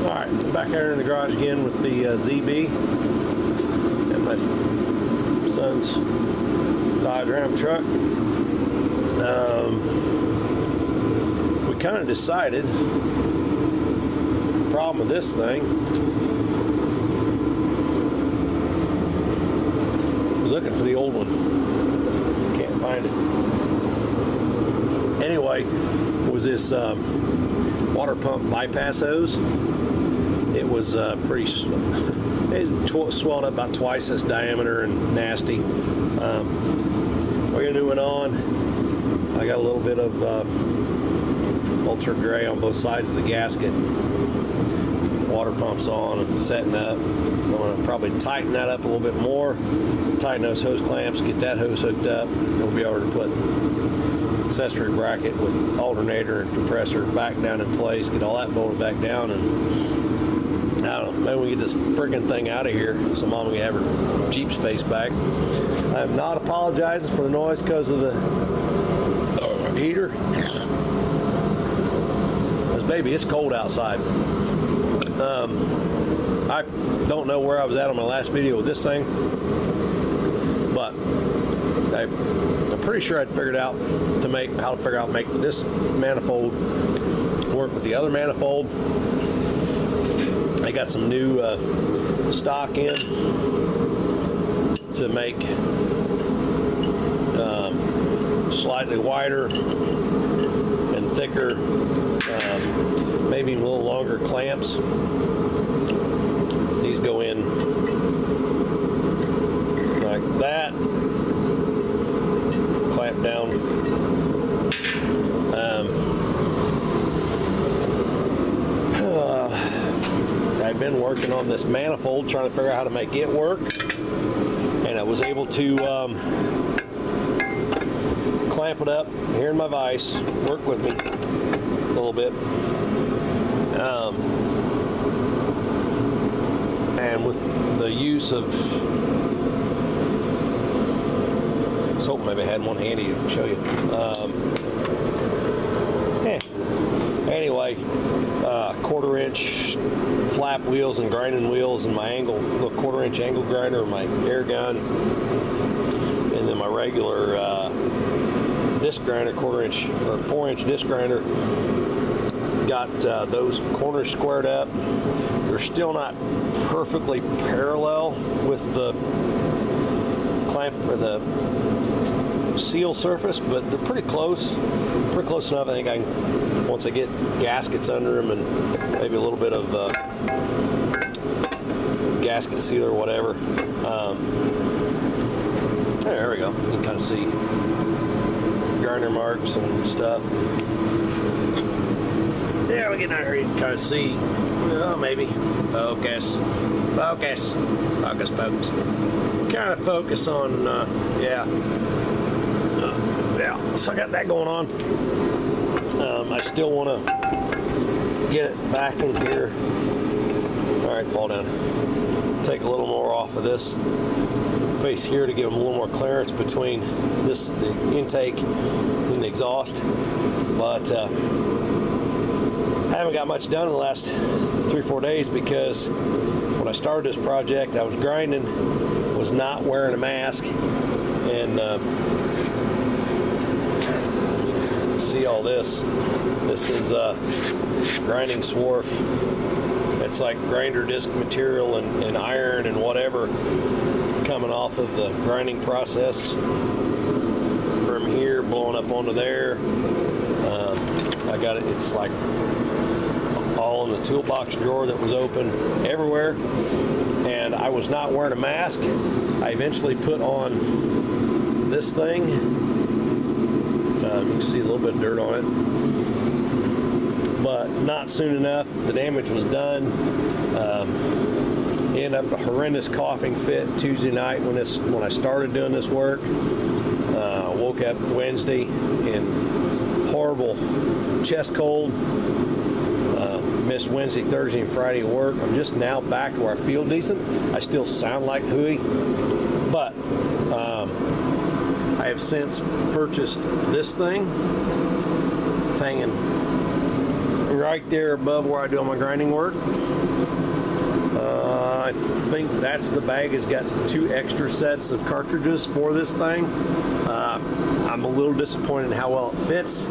Alright, back here in the garage again with the ZB and my son's Dodge Ram truck. We kind of decided the problem with this thing was looking for the old one. Can't find it. Anyway, was this water pump bypass hose. It was pretty, it swelled up about twice this diameter and nasty. We're gonna do it on. I got a little bit of ultra gray on both sides of the gasket. Water pump's on and setting up. I'm gonna probably tighten that up a little bit more. Tighten those hose clamps, get that hose hooked up, and we'll be able to put accessory bracket with alternator and compressor back down in place, get all that bolted back down, and I don't know, maybe we get this freaking thing out of here so Mom can have her Jeep space back. I am not apologizing for the noise because of the heater. Because baby, it's cold outside. I don't know where I was at on my last video with this thing, but I'm pretty sure I'd figured out how to figure out make this manifold work with the other manifold. I got some new stock in to make slightly wider and thicker, maybe a little longer clamps. These go in like that. Clamp down. I've been working on this manifold, trying to figure out how to make it work, and I was able to clamp it up here in my vise. Work with me a little bit, and with the use of, I was hoping maybe I had one handy to show you. Anyway, 1/4 inch flap wheels and grinding wheels, and my angle, the 1/4 inch angle grinder, my air gun, and then my regular disc grinder, 1/4 inch or 4 inch disc grinder. Got those corners squared up. They're still not perfectly parallel with the clamp or the seal surface, but they're pretty close enough. I think I can, once I get gaskets under them and maybe a little bit of gasket seal or whatever. There we go. You can kind of see grinder marks and stuff. Yeah, we get down here, you can kind of see, maybe focus. Kind of focus on, yeah. So I got that going on. I still want to get it back in here. All right, fall down. Take a little more off of this face here to give them a little more clearance between the intake and the exhaust. But I haven't got much done in the last 3-4 days because when I started this project, I was grinding, was not wearing a mask, and see all this. This is grinding swarf. It's like grinder disc material and iron and whatever coming off of the grinding process from here, blowing up onto there. I got it. It's like all in the toolbox drawer that was open everywhere, and I was not wearing a mask. I eventually put on this thing. You can see a little bit of dirt on it, but not soon enough. The damage was done. Ended up a horrendous coughing fit Tuesday night when I started doing this work. Woke up Wednesday in horrible chest cold. Missed Wednesday, Thursday, and Friday at work. I'm just now back to where I feel decent. I still sound like hooey, but I have since purchased this thing. It's hanging right there above where I do all my grinding work. I think that's the bag has got 2 extra sets of cartridges for this thing. I'm a little disappointed in how well it fits.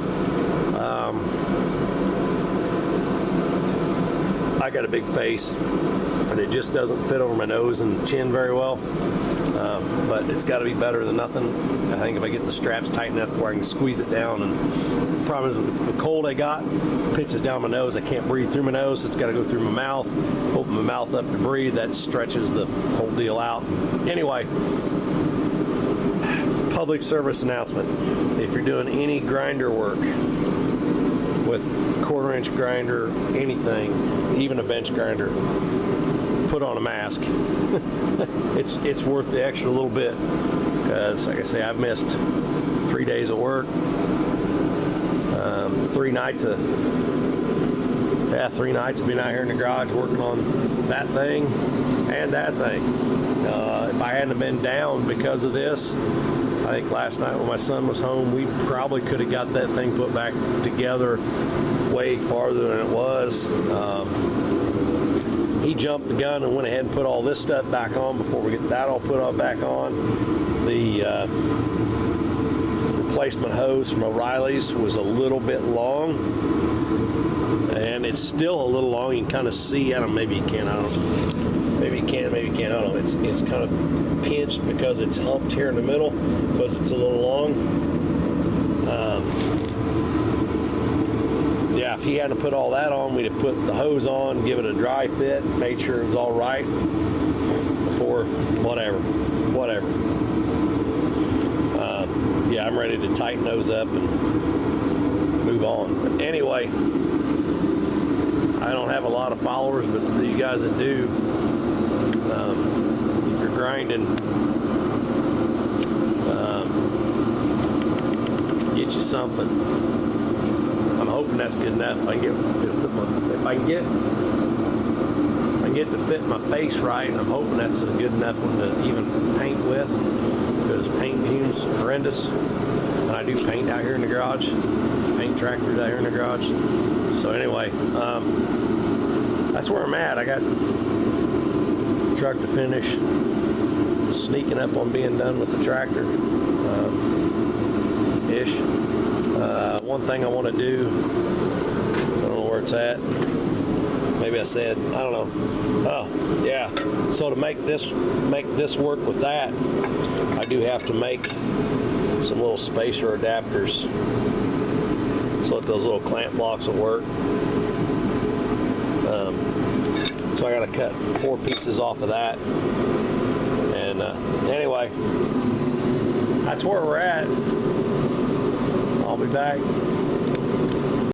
I got a big face, and it just doesn't fit over my nose and chin very well. But it's got to be better than nothing. I think if I get the straps tight enough where I can squeeze it down, and the problem is with the cold I got pinches down my nose. I can't breathe through my nose. It's got to go through my mouth. Open my mouth up to breathe. That stretches the whole deal out. Anyway, public service announcement. If you're doing any grinder work with 1/4-inch grinder, anything, even a bench grinder, put on a mask. It's worth the extra little bit, because like I say, I've missed 3 days of work, 3 nights of being out here in the garage working on that thing and that thing. If I hadn't been down because of this, I think last night when my son was home, we probably could have got that thing put back together way farther than it was. He jumped the gun and went ahead and put all this stuff back on before we get that all put on back on. The replacement hose from O'Reilly's was a little bit long, and it's still a little long. You can kind of see, I don't know, maybe you can, I don't know. Maybe you can, maybe you can't, I don't know. It's kind of pinched because it's humped here in the middle, because it's a little long. Yeah, if he hadn't put all that on, we'd have put the hose on, give it a dry fit, made sure it was all right before whatever. Yeah, I'm ready to tighten those up and move on. But anyway, I don't have a lot of followers, but you guys that do, if you're grinding, get you something. I'm hoping that's good enough. If I can get to fit my face right, I'm hoping that's a good enough one to even paint with, because paint fumes are horrendous. And I do paint out here in the garage, paint tractors out here in the garage. So anyway, that's where I'm at. I got the truck to finish, sneaking up on being done with the tractor, ish. One thing I want to do, I don't know where it's at. Maybe I said, I don't know. Oh, yeah. So to make this work with that, I do have to make some little spacer adapters so that those little clamp blocks will work. So I got to cut 4 pieces off of that. And anyway, that's where we're at. I'll be back